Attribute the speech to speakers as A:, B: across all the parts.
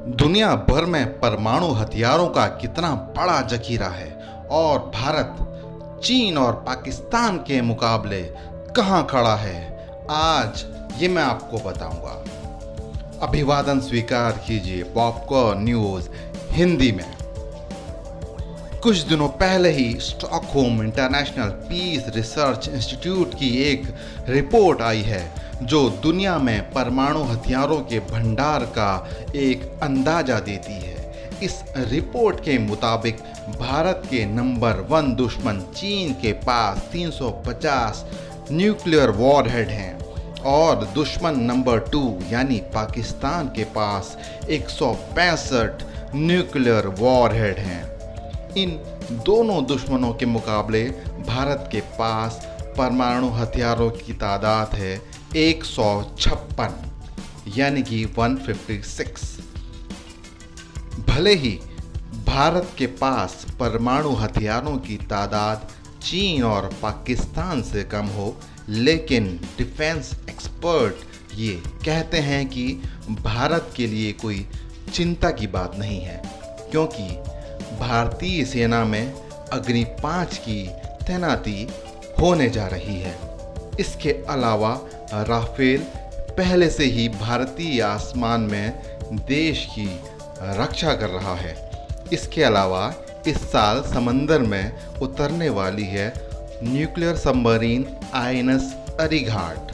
A: दुनिया भर में परमाणु हथियारों का कितना बड़ा जखीरा है और भारत चीन और पाकिस्तान के मुकाबले कहां खड़ा है, आज ये मैं आपको बताऊंगा। अभिवादन स्वीकार कीजिए पॉपकॉर्न न्यूज़ हिंदी में। कुछ दिनों पहले ही Stockholm International Peace Research Institute की एक रिपोर्ट आई है जो दुनिया में परमाणु हथियारों के भंडार का एक अंदाजा देती है। इस रिपोर्ट के मुताबिक भारत के नंबर 1 दुश्मन चीन के पास 350 न्यूक्लियर वॉरहेड हैं और दुश्मन नंबर 2 यानी पाकिस्तान के पास 165 न्यूक्लियर वॉरहेड हैं। इन दोनों दुश्मनों के मुकाबले भारत के पास परमाणु हथियारों की तादाद है 156 यानी कि 156। भले ही भारत के पास परमाणु हथियारों की तादाद चीन और पाकिस्तान से कम हो, लेकिन डिफेंस एक्सपर्ट ये कहते हैं कि भारत के लिए कोई चिंता की बात नहीं है, क्योंकि भारतीय सेना में अग्नि 5 की तैनाती होने जा रही है। इसके अलावा राफेल पहले से ही भारतीय आसमान में देश की रक्षा कर रहा है। इसके अलावा इस साल समंदर में उतरने वाली है न्यूक्लियर सबमरीन आईएनएस अरिघाट।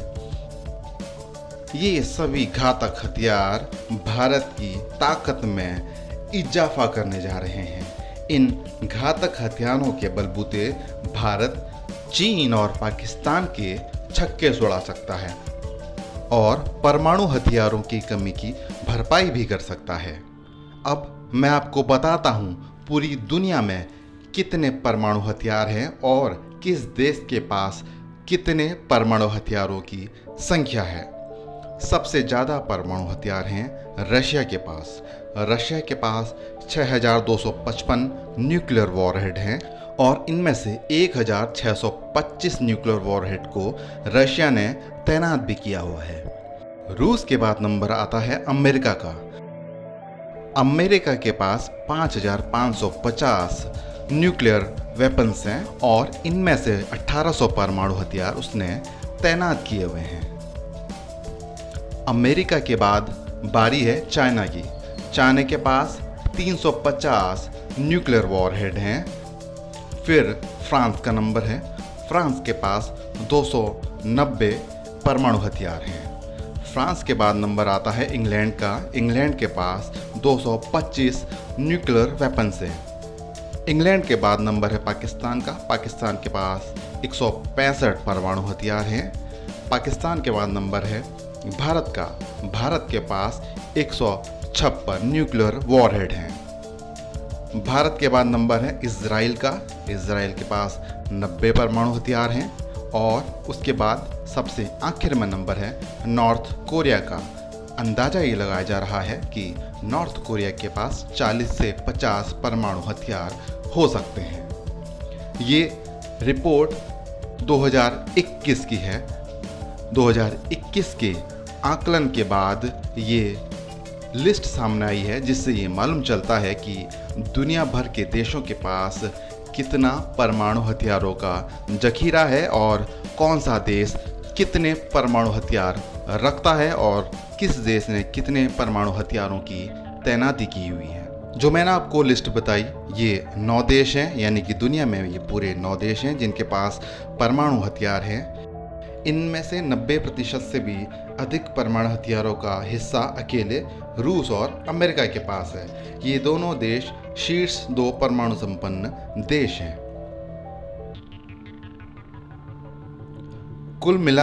A: ये सभी घातक हथियार भारत की ताकत में इजाफा करने जा रहे हैं। इन घातक हथियारों के बलबूते भारत चीन और पाकिस्तान के छक्के छुड़ा सकता है और परमाणु हथियारों की कमी की भरपाई भी कर सकता है। अब मैं आपको बताता हूँ पूरी दुनिया में कितने परमाणु हथियार हैं और किस देश के पास कितने परमाणु हथियारों की संख्या है। सबसे ज़्यादा परमाणु हथियार हैं रशिया के पास। रशिया के पास 6255 न्यूक्लियर वॉरहेड हैं और इनमें से 1625 न्यूक्लियर वॉरहेड को रशिया ने तैनात भी किया हुआ है। रूस के बाद नंबर आता है अमेरिका का। अमेरिका के पास 5550 न्यूक्लियर वेपन्स हैं और इनमें से 1800 परमाणु हथियार उसने तैनात किए हुए हैं। अमेरिका के बाद बारी है चाइना की। चाइना के पास 350 न्यूक्लियर वॉरहेड हैं। फिर फ्रांस का नंबर है। फ्रांस के पास 290 परमाणु हथियार हैं। फ्रांस के बाद नंबर आता है इंग्लैंड का। इंग्लैंड के पास 225 न्यूक्लियर वेपन्स हैं। इंग्लैंड के बाद नंबर है पाकिस्तान का। पाकिस्तान के पास 165 परमाणु हथियार हैं। पाकिस्तान के बाद नंबर है भारत का। भारत के पास 156 न्यूक्लियर वॉरहेड हैं। भारत के बाद नंबर है इजराइल का। इजराइल के पास 90 परमाणु हथियार हैं और उसके बाद सबसे आखिर में नंबर है नॉर्थ कोरिया का। अंदाज़ा ये लगाया जा रहा है कि नॉर्थ कोरिया के पास 40 से 50 परमाणु हथियार हो सकते हैं। ये रिपोर्ट 2021 की है। 2021 के आकलन के बाद ये लिस्ट सामने आई है, जिससे ये मालूम चलता है कि दुनिया भर के देशों के पास कितना परमाणु हथियारों का जखीरा है और कौन सा देश कितने परमाणु हथियार रखता है और किस देश ने कितने परमाणु हथियारों की तैनाती की हुई है। जो मैंने आपको लिस्ट बताई ये 9 देश हैं, यानी कि दुनिया में ये पूरे 9 देश हैं जिनके पास परमाणु हथियार हैं। इनमें से 90% से भी अधिक परमाणु हथियारों का हिस्सा अकेले रूस और अमेरिका के पास है। ये दोनों देश शीर्ष 2 परमाणु संपन्न देश हैं। कुल मिला